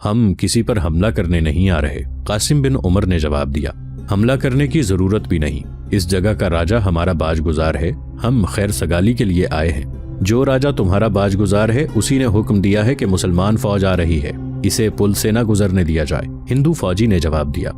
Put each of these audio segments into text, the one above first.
ہم کسی پر حملہ کرنے نہیں آ رہے، قاسم بن عمر نے جواب دیا۔ حملہ کرنے کی ضرورت بھی نہیں، اس جگہ کا راجہ ہمارا باج گزار ہے، ہم خیر سگالی کے لیے آئے ہیں۔ جو راجہ تمہارا باج گزار ہے اسی نے حکم دیا ہے کہ مسلمان فوج آ رہی ہے، اسے پل سے نہ گزرنے دیا جائے۔ ہندو فوجی نے جواب دیا،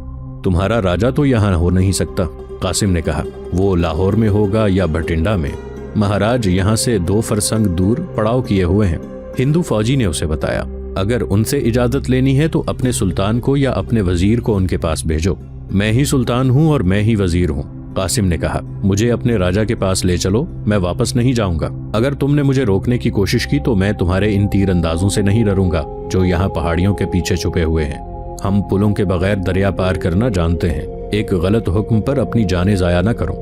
تمہارا راجہ تو یہاں ہو نہیں سکتا۔ قاسم نے کہا، وہ لاہور میں ہوگا یا بھٹنڈا میں، مہاراج یہاں سے 2 فرسنگ دور پڑاؤ کیے ہوئے ہیں۔ ہندو فوجی نے اسے بتایا، اگر ان سے اجازت لینی ہے تو اپنے سلطان کو یا اپنے وزیر کو ان کے پاس بھیجو۔ میں ہی سلطان ہوں اور میں ہی وزیر ہوں۔ قاسم نے کہا، مجھے اپنے راجہ کے پاس لے چلو، میں واپس نہیں جاؤں گا۔ اگر تم نے مجھے روکنے کی کوشش کی تو میں تمہارے ان تیر اندازوں سے نہیں ڈروں گا جو یہاں پہاڑیوں کے پیچھے چھپے ہوئے ہیں۔ ہم پلوں کے بغیر دریا پار کرنا جانتے ہیں، ایک غلط حکم پر اپنی جانیں ضائع نہ کرو۔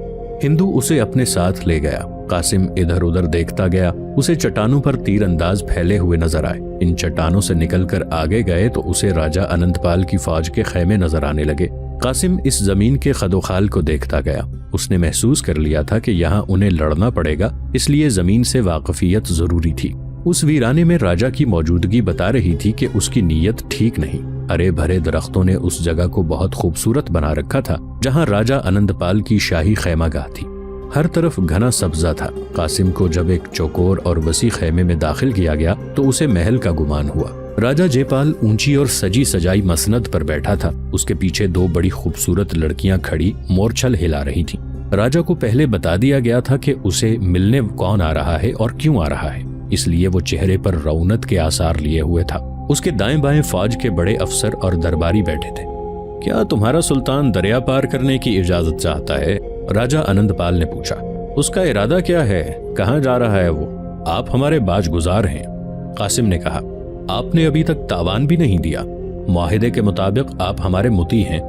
ہندو اسے اپنے ساتھ لے گیا۔ قاسم ادھر ادھر دیکھتا گیا، اسے چٹانوں پر تیر انداز پھیلے ہوئے نظر آئے۔ ان چٹانوں سے نکل کر آگے گئے تو اسے راجہ اننت پال کی فوج کے خیمے نظر آنے لگے۔ قاسم اس زمین کے خد و خال کو دیکھتا گیا، اس نے محسوس کر لیا تھا کہ یہاں انہیں لڑنا پڑے گا، اس لیے زمین سے واقفیت ضروری تھی۔ اس ویرانے میں راجہ کی موجودگی بتا رہی تھی کہ اس کی نیت ٹھیک نہیں۔ ہرے بھرے درختوں نے اس جگہ کو بہت خوبصورت بنا رکھا تھا جہاں راجہ اننت پال کی شاہی خیمہ گاہ تھی۔ ہر طرف گھنا سبزہ تھا۔ قاسم کو جب ایک چوکور اور وسیع خیمے میں داخل کیا گیا تو اسے محل کا گمان ہوا۔ راجہ جے پال اونچی اور سجی سجائی مسند پر بیٹھا تھا، اس کے پیچھے 2 بڑی خوبصورت لڑکیاں کھڑی مورچھل ہلا رہی تھیں۔ راجہ کو پہلے بتا دیا گیا تھا کہ اسے ملنے کون آ رہا ہے اور کیوں آ رہا ہے، اس لیے وہ چہرے پر رونت کے آثار لیے ہوئے تھا۔ اس کے دائیں بائیں فوج کے بڑے افسر اور درباری بیٹھے تھے۔ کیا تمہارا سلطان دریا پار کرنے کی اجازت چاہتا ہے؟ راجہ اننت پال نے پوچھا۔ اس کا ارادہ کیا ہے؟ کہاں جا رہا ہے وہ؟ آپ ہمارے باج گزار ہیں۔ قاسم نے کہا، آپ نے ابھی تک تاوان بھی نہیں دیا، معاہدے کے مطابق آپ ہمارے مطیع ہیں۔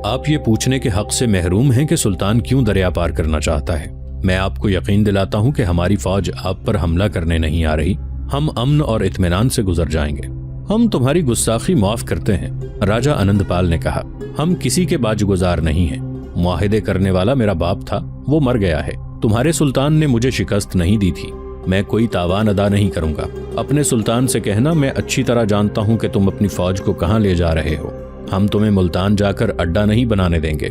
آپ یہ پوچھنے کے حق سے محروم ہیں کہ سلطان کیوں دریا پار کرنا چاہتا ہے۔ میں آپ کو یقین دلاتا ہوں کہ ہماری فوج آپ پر حملہ کرنے نہیں آ رہی، ہم امن اور اطمینان سے گزر جائیں گے۔ ہم تمہاری گستاخی معاف کرتے ہیں، راجہ اننت پال نے کہا۔ ہم کسی کے باج گزار نہیں ہیں، معاہدے کرنے والا میرا باپ تھا، وہ مر گیا ہے۔ تمہارے سلطان نے مجھے شکست نہیں دی تھی، میں کوئی تاوان ادا نہیں کروں گا۔ اپنے سلطان سے کہنا، میں اچھی طرح جانتا ہوں کہ تم اپنی فوج کو کہاں لے جا رہے ہو، ہم تمہیں ملتان جا کر اڈا نہیں بنانے دیں گے۔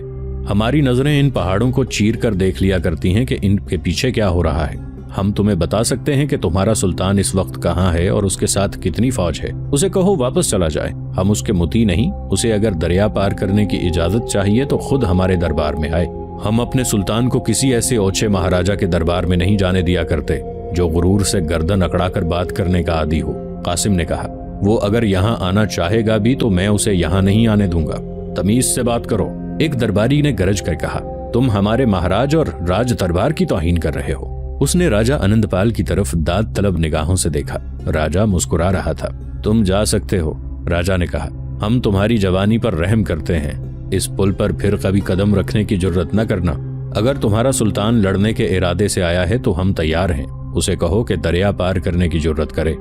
ہماری نظریں ان پہاڑوں کو چیر کر دیکھ لیا کرتی ہیں کہ ان کے پیچھے کیا ہو رہا ہے۔ ہم تمہیں بتا سکتے ہیں کہ تمہارا سلطان اس وقت کہاں ہے اور اس کے ساتھ کتنی فوج ہے۔ اسے کہو واپس چلا جائے، ہم اس کے مطیع نہیں، اسے اگر دریا پار کرنے کی اجازت چاہیے تو خود ہمارے دربار میں آئے۔ ہم اپنے سلطان کو کسی ایسے اوچھے مہاراجہ کے دربار میں نہیں جانے دیا کرتے جو غرور سے گردن اکڑا کر بات کرنے کا عادی ہو۔ قاسم نے کہا، وہ اگر یہاں آنا چاہے گا بھی تو میں اسے یہاں نہیں آنے دوں گا، تمیز سے بات کرو۔ ایک درباری نے گرج کر کہا، تم ہمارے مہاراج اور راج دربار کی توہین کر رہے ہو۔ اس نے راجہ اننت پال کی طرف داد طلب نگاہوں سے دیکھا۔ راجہ مسکرا رہا تھا۔ تم جا سکتے ہو، راجہ نے کہا، ہم تمہاری جوانی پر رحم کرتے ہیں، اس پل پر پھر کبھی قدم رکھنے کی جرت نہ کرنا۔ اگر تمہارا سلطان لڑنے کے ارادے سے آیا ہے تو ہم تیار ہیں، اسے کہو کہ دریا پار کرنے کی جرت کرے۔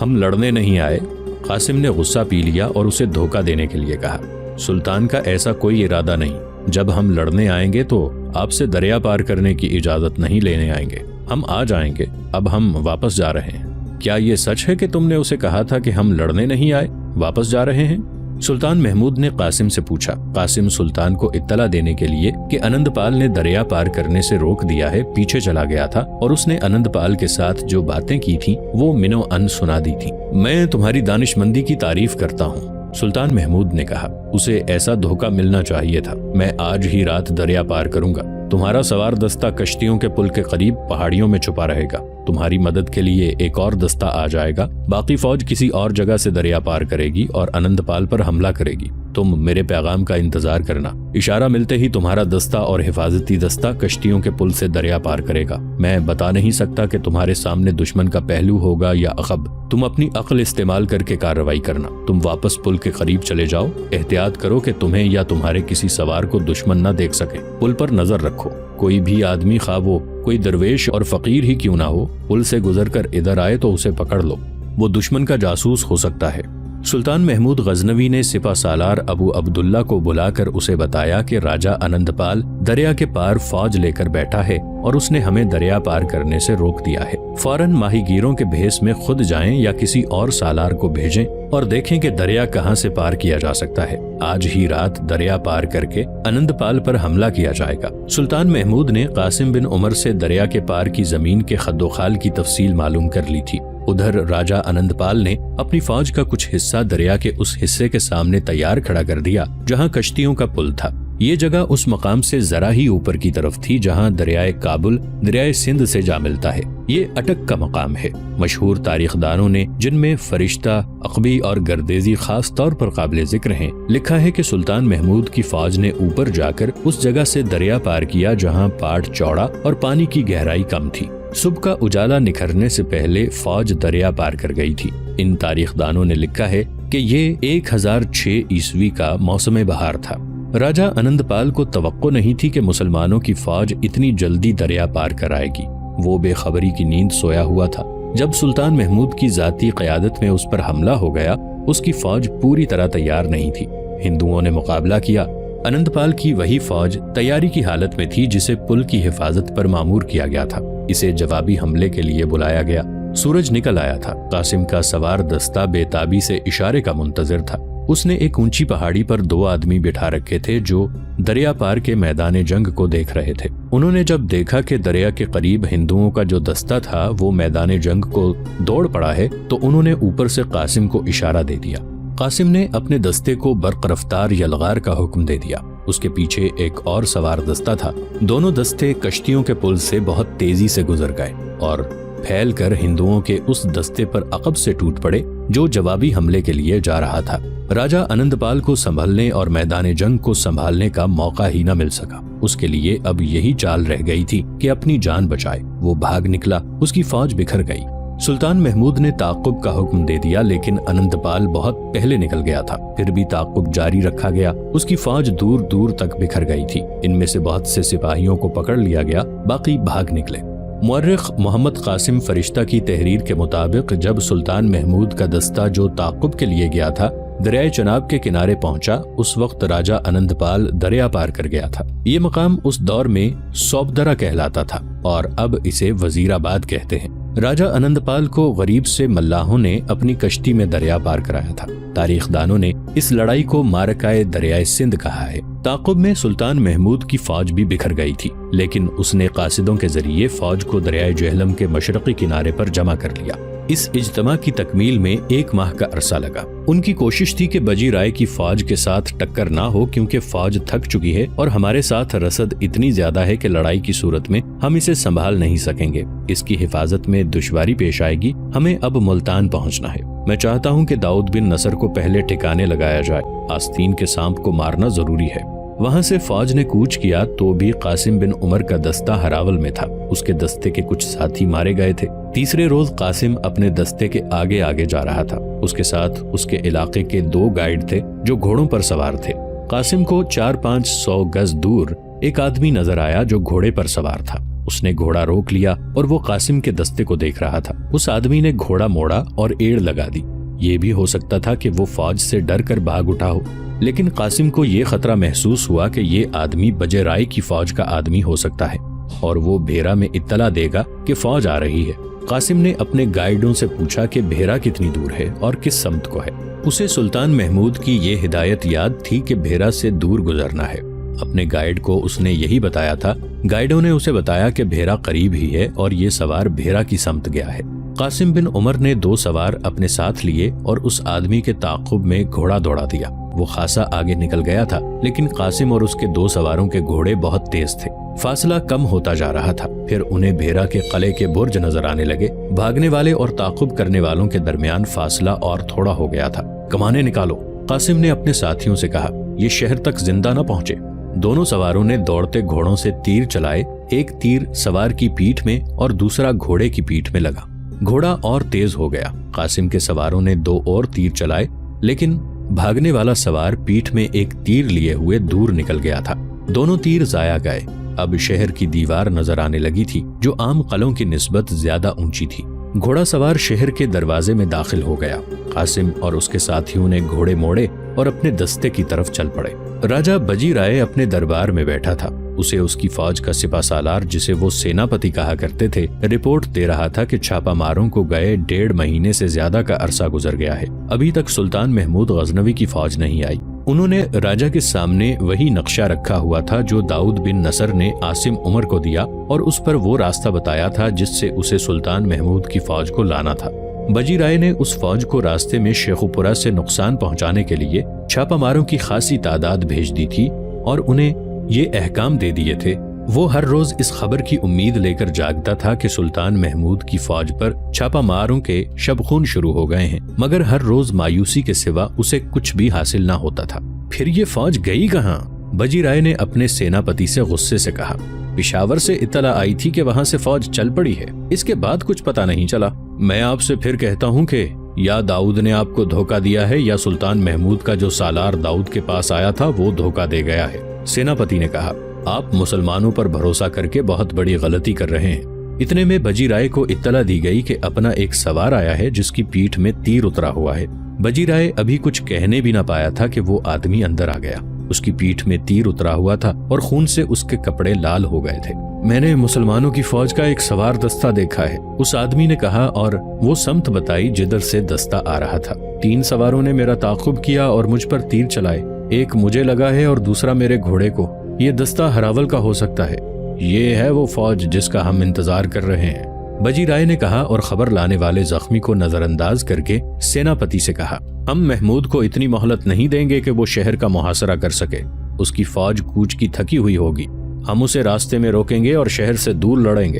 ہم لڑنے نہیں آئے۔ قاسم نے غصہ پی لیا اور اسے دھوکہ دینے کے لیے کہا، سلطان کا ایسا کوئی ارادہ نہیں، جب ہم لڑنے آئیں گے تو آپ سے دریا پار کرنے کی اجازت نہیں لینے آئیں گے، ہم آ جائیں گے، اب ہم واپس جا رہے ہیں۔ کیا یہ سچ ہے کہ تم نے اسے کہا تھا کہ ہم لڑنے نہیں آئے، واپس جا رہے ہیں؟ سلطان محمود نے قاسم سے پوچھا۔ قاسم سلطان کو اطلاع دینے کے لیے کہ اننت پال نے دریا پار کرنے سے روک دیا ہے پیچھے چلا گیا تھا اور اس نے اننت پال کے ساتھ جو باتیں کی تھیں وہ منو ان سنا دی تھی۔ میں تمہاری دانش مندی کی تعریف کرتا ہوں، سلطان محمود نے کہا۔ اسے ایسا دھوکہ ملنا چاہیے تھا۔ میں آج ہی رات دریا پار کروں گا، تمہارا سوار دستہ کشتیوں کے پل کے قریب پہاڑیوں میں چھپا رہے گا، تمہاری مدد کے لیے ایک اور دستہ آ جائے گا، باقی فوج کسی اور جگہ سے دریا پار کرے گی اور اننت پال پر حملہ کرے گی۔ تم میرے پیغام کا انتظار کرنا، اشارہ ملتے ہی تمہارا دستہ اور حفاظتی دستہ کشتیوں کے پل سے دریا پار کرے گا۔ میں بتا نہیں سکتا کہ تمہارے سامنے دشمن کا پہلو ہوگا یا عقب، تم اپنی عقل استعمال کر کے کارروائی کرنا۔ تم واپس پل کے قریب چلے جاؤ، احتیاط کرو کہ تمہیں یا تمہارے کسی سوار کو دشمن نہ دیکھ سکے۔ پل پر نظر رکھو، کوئی بھی آدمی خواہ وہ کوئی درویش اور فقیر ہی کیوں نہ ہو، پل سے گزر کر ادھر آئے تو اسے پکڑ لو، وہ دشمن کا جاسوس ہو سکتا ہے۔ سلطان محمود غزنوی نے سپہ سالار ابو عبداللہ کو بلا کر اسے بتایا کہ راجہ آنند پال دریا کے پار فوج لے کر بیٹھا ہے اور اس نے ہمیں دریا پار کرنے سے روک دیا ہے۔ فوراً ماہی گیروں کے بھیس میں خود جائیں یا کسی اور سالار کو بھیجیں اور دیکھیں کہ دریا کہاں سے پار کیا جا سکتا ہے۔ آج ہی رات دریا پار کر کے آنند پال پر حملہ کیا جائے گا۔ سلطان محمود نے قاسم بن عمر سے دریا کے پار کی زمین کے خد و خال کی تفصیل معلوم کر لی تھی۔ ادھر راجہ آنند پال نے اپنی فوج کا کچھ حصہ دریا کے اس حصے کے سامنے تیار کھڑا کر دیا جہاں کشتیوں کا پل تھا۔ یہ جگہ اس مقام سے ذرا ہی اوپر کی طرف تھی جہاں دریائے کابل دریائے سندھ سے جا ملتا ہے۔ یہ اٹک کا مقام ہے۔ مشہور تاریخ دانوں نے، جن میں فرشتہ، عقبی اور گردیزی خاص طور پر قابل ذکر ہیں، لکھا ہے کہ سلطان محمود کی فوج نے اوپر جا کر اس جگہ سے دریا پار کیا جہاں پاٹ چوڑا اور پانی کی گہرائی کم تھی۔ صبح کا اجالا نکھرنے سے پہلے فوج دریا پار کر گئی تھی۔ ان تاریخ دانوں نے لکھا ہے کہ یہ 1006 عیسوی کا موسم بہار تھا۔ راجہ آنند پال کو توقع نہیں تھی کہ مسلمانوں کی فوج اتنی جلدی دریا پار کر آئے گی۔ وہ بے خبری کی نیند سویا ہوا تھا۔ جب سلطان محمود کی ذاتی قیادت میں اس پر حملہ ہو گیا، اس کی فوج پوری طرح تیار نہیں تھی۔ ہندوؤں نے مقابلہ کیا۔ آنند پال کی وہی فوج تیاری کی حالت میں تھی جسے پل کی حفاظت پر مامور کیا گیا تھا۔ اسے جوابی حملے کے لیے بلایا گیا۔ سورج نکل آیا تھا۔ قاسم کا سوار دستہ بے تابی سے اشارے کا منتظر تھا۔ اس نے ایک اونچی پہاڑی پر 2 آدمی بٹھا رکھے تھے جو دریا پار کے میدان جنگ کو دیکھ رہے تھے۔ انہوں نے جب دیکھا کہ دریا کے قریب ہندوؤں کا جو دستہ تھا وہ میدان جنگ کو دوڑ پڑا ہے تو انہوں نے اوپر سے قاسم کو اشارہ دے دیا۔ قاسم نے اپنے دستے کو برق رفتار یلغار کا حکم دے دیا۔ اس کے پیچھے ایک اور سوار دستہ تھا۔ دونوں دستے کشتیوں کے پل سے بہت تیزی سے گزر گئے اور پھیل کر ہندوؤں کے اس دستے پر عقب سے ٹوٹ پڑے جو جوابی حملے کے لیے جا رہا تھا۔ راجہ آنند پال کو سنبھلنے اور میدان جنگ کو سنبھالنے کا موقع ہی نہ مل سکا۔ اس کے لیے اب یہی چال رہ گئی تھی کہ اپنی جان بچائے۔ وہ بھاگ نکلا۔ اس کی فوج بکھر گئی۔ سلطان محمود نے تعاقب کا حکم دے دیا لیکن آنند پال بہت پہلے نکل گیا تھا۔ پھر بھی تعاقب جاری رکھا گیا۔ اس کی فوج دور دور تک بکھر گئی تھی۔ ان میں سے بہت سے سپاہیوں کو پکڑ لیا گیا، باقی بھاگ نکلے۔ مورخ محمد قاسم فرشتہ کی تحریر کے مطابق جب سلطان محمود کا دستہ جو تعاقب کے لیے گیا تھا دریائے چناب کے کنارے پہنچا، اس وقت راجہ آنند پال دریا پار کر گیا تھا۔ یہ مقام اس دور میں سوبدرہ کہلاتا تھا اور اب اسے وزیر آباد کہتے ہیں۔ راجہ آنند پال کو غریب سے ملاحوں نے اپنی کشتی میں دریا پار کرایا تھا۔ تاریخ دانوں نے اس لڑائی کو معرکہ دریائے سندھ کہا ہے۔ تعاقب میں سلطان محمود کی فوج بھی بکھر گئی تھی لیکن اس نے قاصدوں کے ذریعے فوج کو دریائے جہلم کے مشرقی کنارے پر جمع کر لیا۔ اس اجتماع کی تکمیل میں 1 ماہ کا عرصہ لگا۔ ان کی کوشش تھی کہ بجی رائے کی فوج کے ساتھ ٹکر نہ ہو کیونکہ فوج تھک چکی ہے اور ہمارے ساتھ رسد اتنی زیادہ ہے کہ لڑائی کی صورت میں ہم اسے سنبھال نہیں سکیں گے۔ اس کی حفاظت میں دشواری پیش آئے گی۔ ہمیں اب ملتان پہنچنا ہے۔ میں چاہتا ہوں کہ داؤد بن نصر کو پہلے ٹھکانے لگایا جائے۔ آستین کے سانپ کو مارنا ضروری ہے۔ وہاں سے فوج نے کوچ کیا تو بھی قاسم بن عمر کا دستہ ہراول میں تھا۔ اس کے دستے کے کچھ ساتھی مارے گئے تھے۔ تیسرے روز قاسم اپنے دستے کے آگے آگے جا رہا تھا۔ اس کے ساتھ اس کے علاقے کے 2 گائیڈ تھے جو گھوڑوں پر سوار تھے۔ قاسم کو 400-500 گز دور ایک آدمی نظر آیا جو گھوڑے پر سوار تھا۔ اس نے گھوڑا روک لیا اور وہ قاسم کے دستے کو دیکھ رہا تھا۔ اس آدمی نے گھوڑا موڑا اور ایڑ لگا دی۔ یہ بھی ہو سکتا تھا کہ وہ فوج سے ڈر کر بھاگ اٹھا ہو، لیکن قاسم کو یہ خطرہ محسوس ہوا کہ یہ آدمی بجے رائے کی فوج کا آدمی ہو سکتا ہے اور وہ بھیرا میں اطلاع دے گا کہ فوج آ رہی ہے۔ قاسم نے اپنے گائیڈوں سے پوچھا کہ بھیرا کتنی دور ہے اور کس سمت کو ہے۔ اسے سلطان محمود کی یہ ہدایت یاد تھی کہ بھیرا سے دور گزرنا ہے۔ اپنے گائیڈ کو اس نے یہی بتایا تھا۔ گائیڈوں نے اسے بتایا کہ بھیرا قریب ہی ہے اور یہ سوار بھیرا کی سمت گیا ہے۔ قاسم بن عمر نے 2 سوار اپنے ساتھ لیے اور اس آدمی کے تعاقب میں گھوڑا دوڑا دیا۔ وہ خاصا آگے نکل گیا تھا لیکن قاسم اور اس کے 2 سواروں کے گھوڑے بہت تیز تھے۔ فاصلہ کم ہوتا جا رہا تھا۔ پھر انہیں بھیرا کے قلعے کے برج نظر آنے لگے۔ بھاگنے والے اور تعاقب کرنے والوں کے درمیان فاصلہ اور تھوڑا ہو گیا تھا۔ کمانے نکالو، قاسم نے اپنے ساتھیوں سے کہا۔ یہ شہر تک زندہ نہ پہنچے۔ دونوں سواروں نے دوڑتے گھوڑوں سے تیر چلائے۔ ایک تیر سوار کی پیٹھ میں اور دوسرا گھوڑے کی پیٹھ میں لگا۔ گھوڑا اور تیز ہو گیا۔ قاسم کے سواروں نے 2 اور تیر چلائے لیکن بھاگنے والا سوار پیٹھ میں ایک تیر لیے ہوئے دور نکل گیا تھا۔ دونوں تیر ضائع گئے۔ اب شہر کی دیوار نظر آنے لگی تھی جو عام قلعوں کی نسبت زیادہ اونچی تھی۔ گھوڑا سوار شہر کے دروازے میں داخل ہو گیا۔ قاسم اور اس کے ساتھیوں نے گھوڑے موڑے اور اپنے دستے کی طرف چل پڑے۔ راجہ بجی رائے اپنے دربار میں بیٹھا تھا۔ اسے اس کی فوج کا سپہ سالار، جسے وہ سیناپتی کہا کرتے تھے، رپورٹ دے رہا تھا کہ چھاپا ماروں کو گئے 1.5 مہینے سے زیادہ کا عرصہ گزر گیا ہے، ابھی تک سلطان محمود غزنوی کی فوج نہیں آئی۔ انہوں نے راجہ کے سامنے وہی نقشہ رکھا ہوا تھا جو داؤد بن نصر نے عاصم عمر کو دیا، اور اس پر وہ راستہ بتایا تھا جس سے اسے سلطان محمود کی فوج کو لانا تھا۔ بجی رائے نے اس فوج کو راستے میں شیخوپورہ سے نقصان پہنچانے کے لیے چھاپا ماروں کی خاصی تعداد بھیج دی تھی، اور انہیں یہ احکام دے دیے تھے۔ وہ ہر روز اس خبر کی امید لے کر جاگتا تھا کہ سلطان محمود کی فوج پر چھاپا ماروں کے شبخون شروع ہو گئے ہیں، مگر ہر روز مایوسی کے سوا اسے کچھ بھی حاصل نہ ہوتا تھا۔ پھر یہ فوج گئی کہاں؟ بجی رائے نے اپنے سیناپتی سے غصے سے کہا۔ پشاور سے اطلاع آئی تھی کہ وہاں سے فوج چل پڑی ہے، اس کے بعد کچھ پتہ نہیں چلا۔ میں آپ سے پھر کہتا ہوں کہ یا داؤد نے آپ کو دھوکہ دیا ہے، یا سلطان محمود کا جو سالار داؤد کے پاس آیا تھا وہ دھوکہ دے گیا ہے۔ سیناپتی نے کہا، آپ مسلمانوں پر بھروسہ کر کے بہت بڑی غلطی کر رہے ہیں۔ اتنے میں بجی رائے کو اطلاع دی گئی کہ اپنا ایک سوار آیا ہے جس کی پیٹھ میں تیر اترا ہوا ہے۔ بجی رائے ابھی کچھ کہنے بھی نہ پایا تھا کہ وہ آدمی اندر آ گیا۔ اس کی پیٹھ میں تیر اترا ہوا تھا اور خون سے اس کے کپڑے لال ہو گئے تھے۔ میں نے مسلمانوں کی فوج کا ایک سوار دستہ دیکھا ہے، اس آدمی نے کہا، اور وہ سمت بتائی جدھر سے دستہ آ رہا تھا۔ 3 سواروں نے میرا تعاقب کیا اور مجھ پر تیر چلائے، ایک مجھے لگا ہے اور دوسرا میرے گھوڑے کو۔ یہ دستہ ہراول کا ہو سکتا ہے، یہ ہے وہ فوج جس کا ہم انتظار کر رہے ہیں، بجی رائے نے کہا، اور خبر لانے والے زخمی کو نظر انداز کر کے سیناپتی سے کہا، ہم محمود کو اتنی مہلت نہیں دیں گے کہ وہ شہر کا محاصرہ کر سکے۔ اس کی فوج کوچ کی تھکی ہوئی ہوگی، ہم اسے راستے میں روکیں گے اور شہر سے دور لڑیں گے۔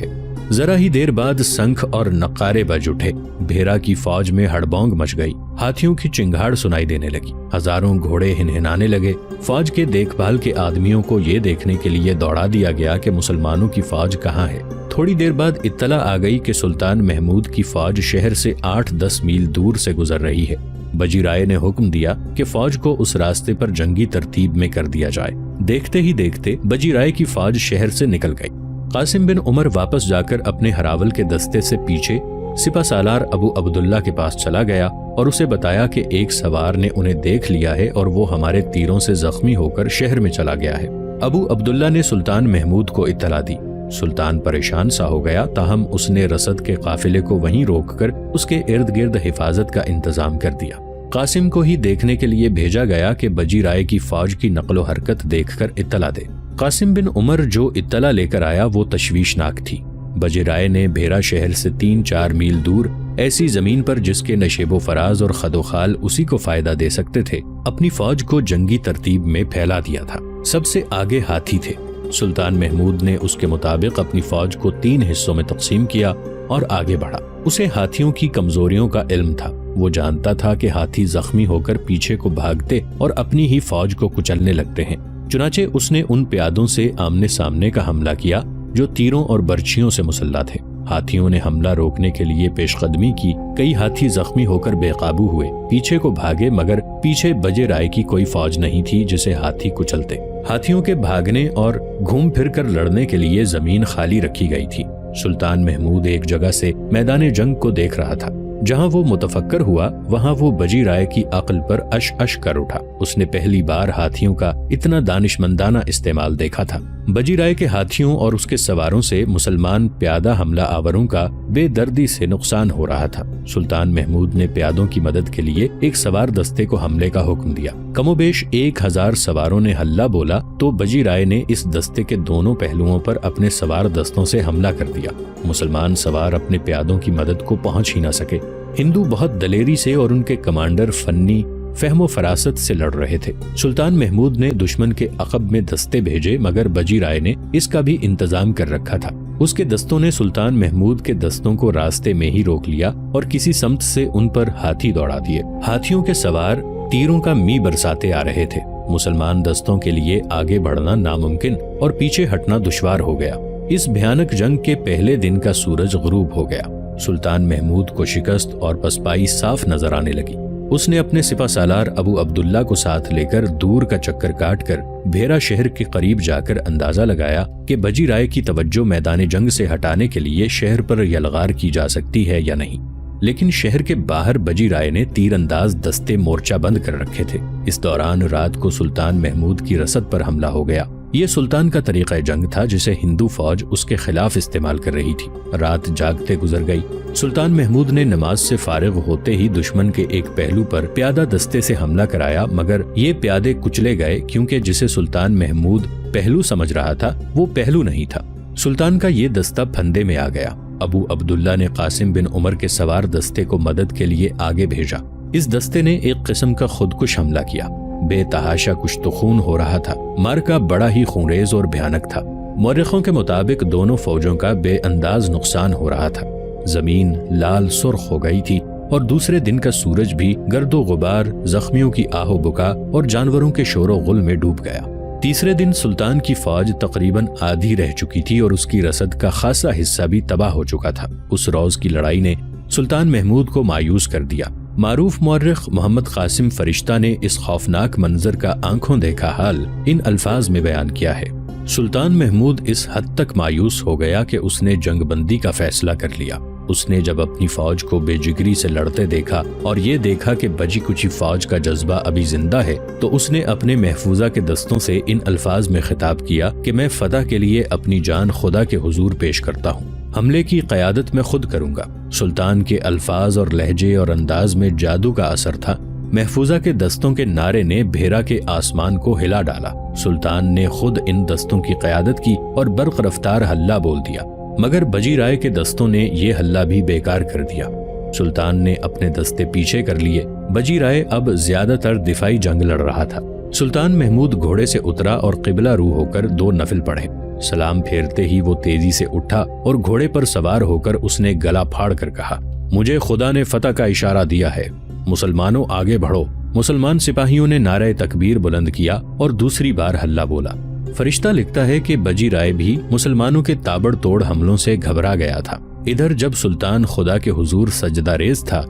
ذرا ہی دیر بعد سنکھ اور نقارے بج اٹھے، بھیرا کی فوج میں ہڑبونگ مچ گئی، ہاتھیوں کی چنگھاڑ سنائی دینے لگی، ہزاروں گھوڑے ہنہنانے لگے۔ فوج کے دیکھ بھال کے آدمیوں کو یہ دیکھنے کے لیے دوڑا دیا گیا کہ مسلمانوں کی فوج کہاں ہے۔ تھوڑی دیر بعد اطلاع آ گئی کہ سلطان محمود کی فوج شہر سے 8-10 میل دور سے گزر رہی ہے۔ بجی رائے نے حکم دیا کہ فوج کو اس راستے پر جنگی ترتیب میں کر دیا جائے۔ دیکھتے ہی دیکھتے بجی رائے کی فوج شہر سے نکل گئی۔ قاسم بن عمر واپس جا کر اپنے ہراول کے دستے سے پیچھے سپہ سالار ابو عبداللہ کے پاس چلا گیا اور اسے بتایا کہ ایک سوار نے انہیں دیکھ لیا ہے اور وہ ہمارے تیروں سے زخمی ہو کر شہر میں چلا گیا ہے۔ ابو عبداللہ نے سلطان محمود کو اطلاع دی۔ سلطان پریشان سا ہو گیا، تاہم اس نے رسد کے قافلے کو وہیں روک کر اس کے ارد گرد حفاظت کا انتظام کر دیا۔ قاسم کو ہی دیکھنے کے لیے بھیجا گیا کہ بجی رائے کی فوج کی نقل و حرکت دیکھ کر اطلاع دے۔ قاسم بن عمر جو اطلاع لے کر آیا وہ تشویشناک تھی۔ بجی رائے نے بھیرا شہر سے 3-4 میل دور ایسی زمین پر جس کے نشیب و فراز اور خد و خال اسی کو فائدہ دے سکتے تھے، اپنی فوج کو جنگی ترتیب میں پھیلا دیا تھا۔ سب سے آگے ہاتھی تھے۔ سلطان محمود نے اس کے مطابق اپنی فوج کو 3 حصوں میں تقسیم کیا اور آگے بڑھا۔ اسے ہاتھیوں کی کمزوریوں کا علم تھا، وہ جانتا تھا کہ ہاتھی زخمی ہو کر پیچھے کو بھاگتے اور اپنی ہی فوج کو کچلنے لگتے ہیں۔ چنانچہ اس نے ان پیادوں سے آمنے سامنے کا حملہ کیا جو تیروں اور برچھیوں سے مسلح تھے۔ ہاتھیوں نے حملہ روکنے کے لیے پیش قدمی کی، کئی ہاتھی زخمی ہو کر بے قابو ہوئے، پیچھے کو بھاگے، مگر پیچھے بجے رائے کی کوئی فوج نہیں تھی جسے ہاتھی کچلتے۔ ہاتھیوں کے بھاگنے اور گھوم پھر کر لڑنے کے لیے زمین خالی رکھی گئی تھی۔ سلطان محمود ایک جگہ سے میدان جنگ کو دیکھ رہا تھا۔ جہاں وہ متفکر ہوا وہاں وہ بجی رائے کی عقل پر اش اش کر اٹھا۔ اس نے پہلی بار ہاتھیوں کا اتنا دانشمندانہ استعمال دیکھا تھا۔ بجی رائے کے ہاتھیوں اور اس کے سواروں سے مسلمان پیادہ حملہ آوروں کا بے دردی سے نقصان ہو رہا تھا۔ سلطان محمود نے پیادوں کی مدد کے لیے ایک سوار دستے کو حملے کا حکم دیا۔ کم و بیش 1000 سواروں نے ہلہ بولا تو بجی رائے نے اس دستے کے دونوں پہلوؤں پر اپنے سوار دستوں سے حملہ کر دیا۔ مسلمان سوار اپنے پیادوں کی مدد کو پہنچ ہی نہ سکے۔ ہندو بہت دلیری سے اور ان کے کمانڈر فنی فہم و فراست سے لڑ رہے تھے۔ سلطان محمود نے دشمن کے عقب میں دستے بھیجے، مگر بجی رائے نے اس کا بھی انتظام کر رکھا تھا۔ اس کے دستوں نے سلطان محمود کے دستوں کو راستے میں ہی روک لیا اور کسی سمت سے ان پر ہاتھی دوڑا دیے۔ ہاتھیوں کے سوار تیروں کا می برساتے آ رہے تھے۔ مسلمان دستوں کے لیے آگے بڑھنا ناممکن اور پیچھے ہٹنا دشوار ہو گیا۔ اس بھیانک جنگ کے پہلے دن کا سورج غروب ہو گیا۔ سلطان محمود کو شکست اور پسپائی صاف نظر آنے لگی۔ اس نے اپنے سپہ سالار ابو عبداللہ کو ساتھ لے کر دور کا چکر کاٹ کر بھیرا شہر کے قریب جا کر اندازہ لگایا کہ بجی رائے کی توجہ میدان جنگ سے ہٹانے کے لیے شہر پر یلغار کی جا سکتی ہے یا نہیں۔ لیکن شہر کے باہر بجی رائے نے تیر انداز دستے مورچہ بند کر رکھے تھے۔ اس دوران رات کو سلطان محمود کی رسد پر حملہ ہو گیا۔ یہ سلطان کا طریقہ جنگ تھا جسے ہندو فوج اس کے خلاف استعمال کر رہی تھی۔ رات جاگتے گزر گئی۔ سلطان محمود نے نماز سے فارغ ہوتے ہی دشمن کے ایک پہلو پر پیادہ دستے سے حملہ کرایا، مگر یہ پیادے کچلے گئے کیونکہ جسے سلطان محمود پہلو سمجھ رہا تھا وہ پہلو نہیں تھا۔ سلطان کا یہ دستہ پھندے میں آ گیا۔ ابو عبداللہ نے قاسم بن عمر کے سوار دستے کو مدد کے لیے آگے بھیجا۔ اس دستے نے ایک قسم کا خودکش حملہ کیا۔ بے تحاشا کچھ تو خون ہو رہا تھا۔ مارکا بڑا ہی خونریز اور بھیانک تھا۔ مورخوں کے مطابق دونوں فوجوں کا بے انداز نقصان ہو رہا تھا۔ زمین لال سرخ ہو گئی تھی اور دوسرے دن کا سورج بھی گرد و غبار، زخمیوں کی آہ و بکا اور جانوروں کے شور و غل میں ڈوب گیا۔ تیسرے دن سلطان کی فوج تقریباً آدھی رہ چکی تھی اور اس کی رسد کا خاصا حصہ بھی تباہ ہو چکا تھا۔ اس روز کی لڑائی نے سلطان محمود کو مایوس کر دیا۔ معروف مورخ محمد قاسم فرشتہ نے اس خوفناک منظر کا آنکھوں دیکھا حال ان الفاظ میں بیان کیا ہے۔ سلطان محمود اس حد تک مایوس ہو گیا کہ اس نے جنگ بندی کا فیصلہ کر لیا۔ اس نے جب اپنی فوج کو بے جگری سے لڑتے دیکھا اور یہ دیکھا کہ بجی کچی فوج کا جذبہ ابھی زندہ ہے تو اس نے اپنے محفوظہ کے دستوں سے ان الفاظ میں خطاب کیا کہ میں فتح کے لیے اپنی جان خدا کے حضور پیش کرتا ہوں۔ حملے کی قیادت میں خود کروں گا۔ سلطان کے الفاظ اور لہجے اور انداز میں جادو کا اثر تھا۔ محفوظہ کے دستوں کے نعرے نے بھیرا کے آسمان کو ہلا ڈالا۔ سلطان نے خود ان دستوں کی قیادت کی اور برق رفتار حلہ بول دیا، مگر بجی رائے کے دستوں نے یہ حلہ بھی بیکار کر دیا۔ سلطان نے اپنے دستے پیچھے کر لیے۔ بجی رائے اب زیادہ تر دفاعی جنگ لڑ رہا تھا۔ سلطان محمود گھوڑے سے اترا اور قبلہ رو ہو کر 2 نفل پڑھے۔ سلام پھیرتے ہی وہ تیزی سے اٹھا اور گھوڑے پر سوار ہو کر اس نے گلا پھاڑ کر کہا، مجھے خدا نے فتح کا اشارہ دیا ہے، مسلمانوں آگے بڑھو۔ مسلمان سپاہیوں نے نعرہ تکبیر بلند کیا اور دوسری بار حلہ بولا۔ فرشتہ لکھتا ہے کہ بجی رائے بھی مسلمانوں کے تابڑ توڑ حملوں سے گھبرا گیا تھا۔ ادھر جب سلطان خدا کے حضور سجدہ ریز تھا،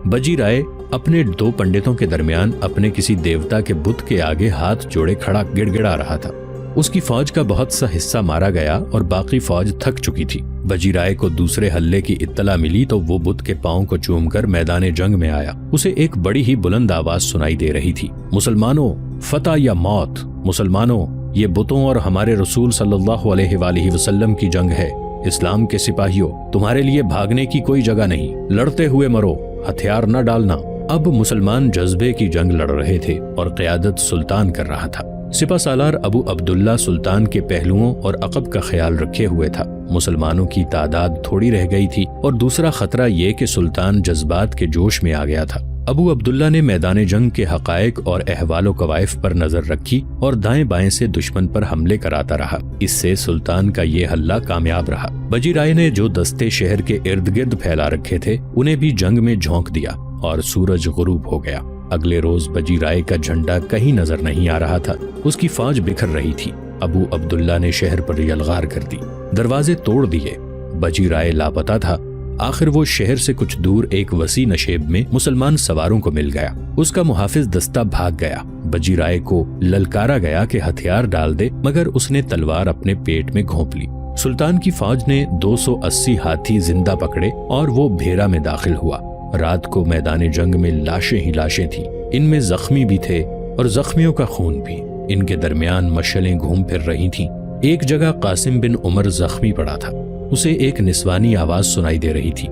بجی رائے اپنے 2 پنڈتوں کے درمیان اپنے کسی دیوتا کے بت کے آگے ہاتھ جوڑے کھڑا گڑ گڑا رہا تھا۔ اس کی فوج کا بہت سا حصہ مارا گیا اور باقی فوج تھک چکی تھی۔ بجی رائے کو دوسرے حلے کی اطلاع ملی تو وہ بت کے پاؤں کو چوم کر میدان جنگ میں آیا۔ اسے ایک بڑی ہی بلند آواز سنائی دے رہی تھی، مسلمانوں فتح یا موت، مسلمانوں یہ بتوں اور ہمارے رسول صلی اللہ علیہ وآلہ وسلم کی جنگ ہے۔ اسلام کے سپاہیوں، تمہارے لیے بھاگنے کی کوئی جگہ نہیں، لڑتے ہوئے مرو، ہتھیار نہ ڈالنا۔ اب مسلمان جذبے کی جنگ لڑ رہے تھے اور قیادت سلطان کر رہا تھا۔ سپہ سالار ابو عبداللہ سلطان کے پہلوؤں اور عقب کا خیال رکھے ہوئے تھا۔ مسلمانوں کی تعداد تھوڑی رہ گئی تھی اور دوسرا خطرہ یہ کہ سلطان جذبات کے جوش میں آ گیا تھا۔ ابو عبداللہ نے میدان جنگ کے حقائق اور احوال و قوائف پر نظر رکھی اور دائیں بائیں سے دشمن پر حملے کراتا رہا۔ اس سے سلطان کا یہ حلہ کامیاب رہا۔ بجی رائے نے جو دستے شہر کے ارد گرد پھیلا رکھے تھے انہیں بھی جنگ میں جھونک دیا اور سورج غروب ہو گیا۔ اگلے روز بجی رائے کا جھنڈا کہیں نظر نہیں آ رہا تھا۔ اس کی فوج بکھر رہی تھی۔ ابو عبداللہ نے شہر پر یلغار کر دی، دروازے توڑ دیے۔ بجی رائے لاپتہ تھا۔ آخر وہ شہر سے کچھ دور ایک وسیع نشیب میں مسلمان سواروں کو مل گیا۔ اس کا محافظ دستہ بھاگ گیا۔ بجی رائے کو للکارا گیا کہ ہتھیار ڈال دے، مگر اس نے تلوار اپنے پیٹ میں گھونپ لی۔ سلطان کی فوج نے 280 ہاتھی زندہ پکڑے اور وہ بھیرا میں داخل ہوا۔ رات کو میدان جنگ میں لاشیں ہی لاشیں تھیں۔ ان میں زخمی بھی تھے اور زخمیوں کا خون بھی۔ ان کے درمیان مشعلیں گھوم پھر رہی تھیں۔ ایک جگہ قاسم بن عمر زخمی پڑا تھا۔ اسے ایک نسوانی آواز سنائی دے رہی تھی،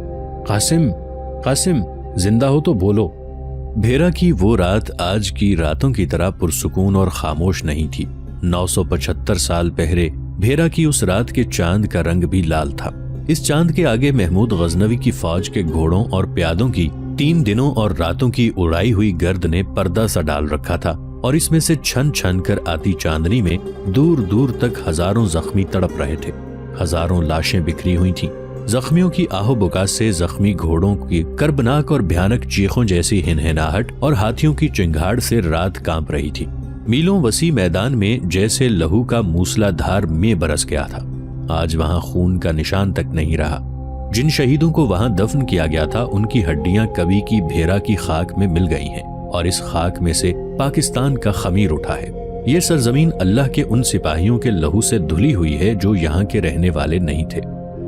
قاسم قاسم زندہ ہو تو بولو۔ بھیرا کی وہ رات آج کی راتوں کی طرح پرسکون اور خاموش نہیں تھی۔ 975 سال پہلے بھیرا کی اس رات کے چاند کا رنگ بھی لال تھا۔ اس چاند کے آگے محمود غزنوی کی فوج کے گھوڑوں اور پیادوں کی 3 دنوں اور راتوں کی اڑائی ہوئی گرد نے پردہ سا ڈال رکھا تھا اور اس میں سے چھن چھن کر آتی چاندنی میں دور دور تک ہزاروں زخمی تڑپ رہے تھے۔ ہزاروں لاشیں بکھری ہوئی تھیں۔ زخمیوں کی آہو بکا سے زخمی گھوڑوں کی کربناک اور بھیانک چیخوں جیسی ہنہناہٹ اور ہاتھیوں کی چنگھاڑ سے رات کانپ رہی تھی۔ میلوں وسیع میدان میں جیسے لہو کا موسلا دھار میں برس گیا تھا۔ آج وہاں خون کا نشان تک نہیں رہا۔ جن شہیدوں کو وہاں دفن کیا گیا تھا ان کی ہڈیاں کبھی کی بھیرا کی خاک میں مل گئی ہیں اور اس خاک میں سے پاکستان کا خمیر اٹھا ہے۔ یہ سرزمین اللہ کے ان سپاہیوں کے لہو سے دھلی ہوئی ہے جو یہاں کے رہنے والے نہیں تھے۔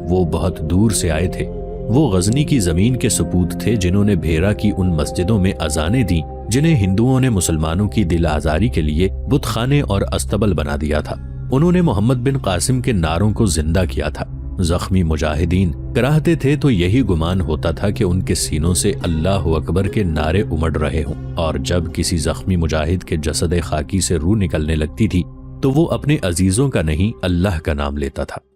وہ بہت دور سے آئے تھے۔ وہ غزنی کی زمین کے سپوت تھے جنہوں نے بھیرا کی ان مسجدوں میں اذانیں دیں جنہیں ہندوؤں نے مسلمانوں کی دل آزاری کے لیے بت خانے اور استبل بنا دیا تھا۔ انہوں نے محمد بن قاسم کے نعروں کو زندہ کیا تھا۔ زخمی مجاہدین کراہتے تھے تو یہی گمان ہوتا تھا کہ ان کے سینوں سے اللہ اکبر کے نعرے امڑ رہے ہوں، اور جب کسی زخمی مجاہد کے جسد خاکی سے روح نکلنے لگتی تھی تو وہ اپنے عزیزوں کا نہیں اللہ کا نام لیتا تھا۔